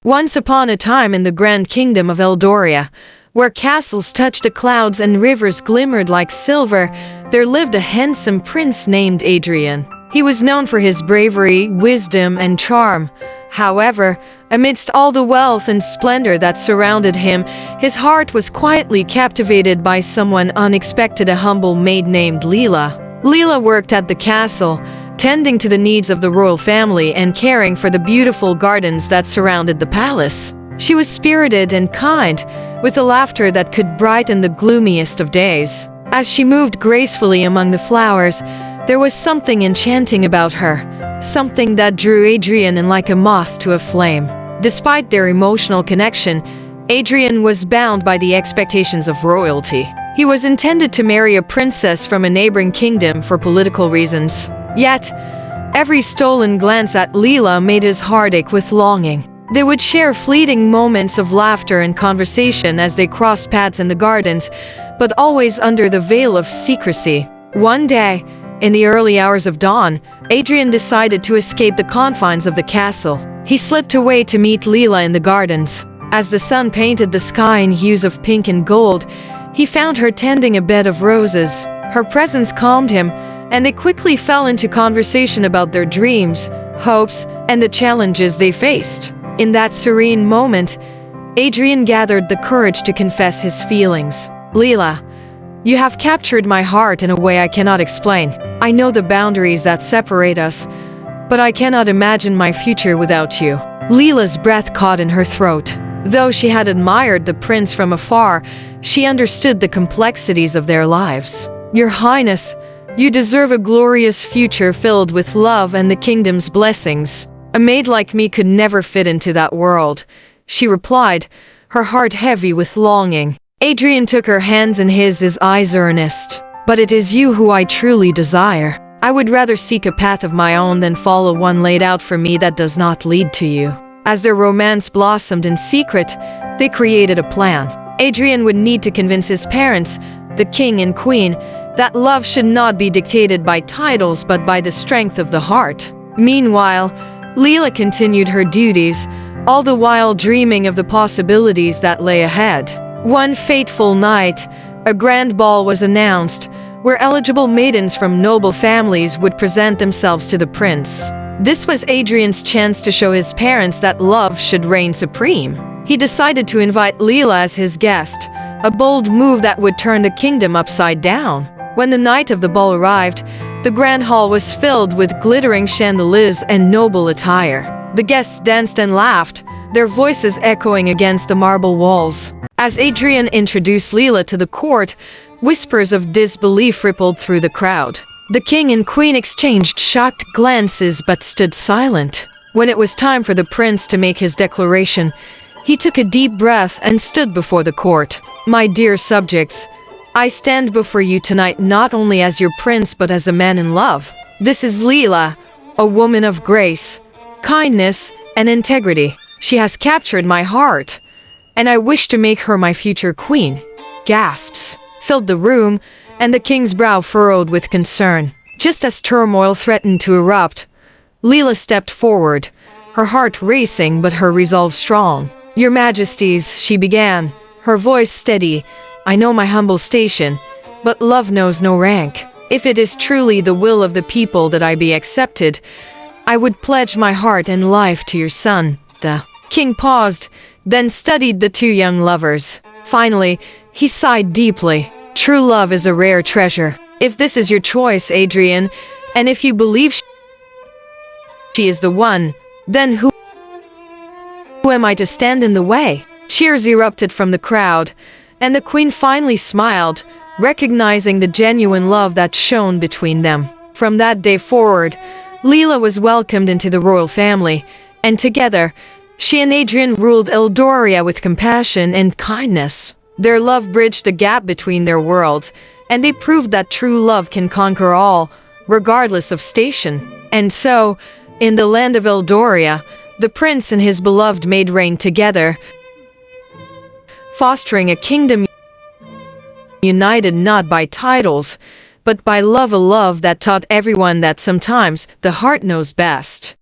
Once upon a time in the grand kingdom of Eldoria, where castles touched the clouds and rivers glimmered like silver, there lived a handsome prince named Adrian. He was known for his bravery, wisdom, and charm. However, amidst all the wealth and splendor that surrounded him, his heart was quietly captivated by someone unexpected, a humble maid named Leela. Leela worked at the castle, tending to the needs of the royal family and caring for the beautiful gardens that surrounded the palace. She was spirited and kind, with a laughter that could brighten the gloomiest of days. As she moved gracefully among the flowers, there was something enchanting about her, something that drew Adrian in like a moth to a flame. Despite their emotional connection, Adrian was bound by the expectations of royalty. He was intended to marry a princess from a neighboring kingdom for political reasons. Yet, every stolen glance at Leela made his heart ache with longing. They would share fleeting moments of laughter and conversation as they crossed paths in the gardens, but always under the veil of secrecy. One day, in the early hours of dawn, Adrian decided to escape the confines of the castle. He slipped away to meet Leela in the gardens. As the sun painted the sky in hues of pink and gold, he found her tending a bed of roses. Her presence calmed him, and they quickly fell into conversation about their dreams, hopes, and the challenges they faced. In that serene moment, Adrian gathered the courage to confess his feelings. "Leela, you have captured my heart in a way I cannot explain. I know the boundaries that separate us, but I cannot imagine my future without you." Leela's breath caught in her throat. Though she had admired the prince from afar, she understood the complexities of their lives. "Your Highness, you deserve a glorious future filled with love and the kingdom's blessings. A maid like me could never fit into that world," she replied, her heart heavy with longing. Adrian took her hands in his eyes earnest. "But it is you who I truly desire. I would rather seek a path of my own than follow one laid out for me that does not lead to you." As their romance blossomed in secret, they created a plan. Adrian would need to convince his parents, the king and queen, that love should not be dictated by titles but by the strength of the heart. Meanwhile, Leela continued her duties, all the while dreaming of the possibilities that lay ahead. One fateful night, a grand ball was announced, where eligible maidens from noble families would present themselves to the prince. This was Adrian's chance to show his parents that love should reign supreme. He decided to invite Leela as his guest, a bold move that would turn the kingdom upside down. When the night of the ball arrived, the grand hall was filled with glittering chandeliers and noble attire. The guests danced and laughed, their voices echoing against the marble walls. As Adrian introduced Leela to the court, whispers of disbelief rippled through the crowd. The king and queen exchanged shocked glances but stood silent. When it was time for the prince to make his declaration, he took a deep breath and stood before the court. "My dear subjects, I stand before you tonight not only as your prince but as a man in love. This is Leela, a woman of grace, kindness, and integrity. She has captured my heart, and I wish to make her my future queen." Gasps filled the room, and the king's brow furrowed with concern. Just as turmoil threatened to erupt, Leela stepped forward, her heart racing but her resolve strong. "Your Majesties," she began, her voice steady, "I know my humble station, but love knows no rank. If it is truly the will of the people that I be accepted, I would pledge my heart and life to your son." The king paused, then studied the two young lovers. Finally, he sighed deeply. "True love is a rare treasure. If this is your choice, Adrian, and if you believe she is the one, then who am I to stand in the way?" Cheers erupted from the crowd, and the queen finally smiled, recognizing the genuine love that shone between them. From that day forward, Leela was welcomed into the royal family, and together, she and Adrian ruled Eldoria with compassion and kindness. Their love bridged the gap between their worlds, and they proved that true love can conquer all, regardless of station. And so, in the land of Eldoria, the prince and his beloved maid reigned together, fostering a kingdom united not by titles, but by love, a love that taught everyone that sometimes the heart knows best.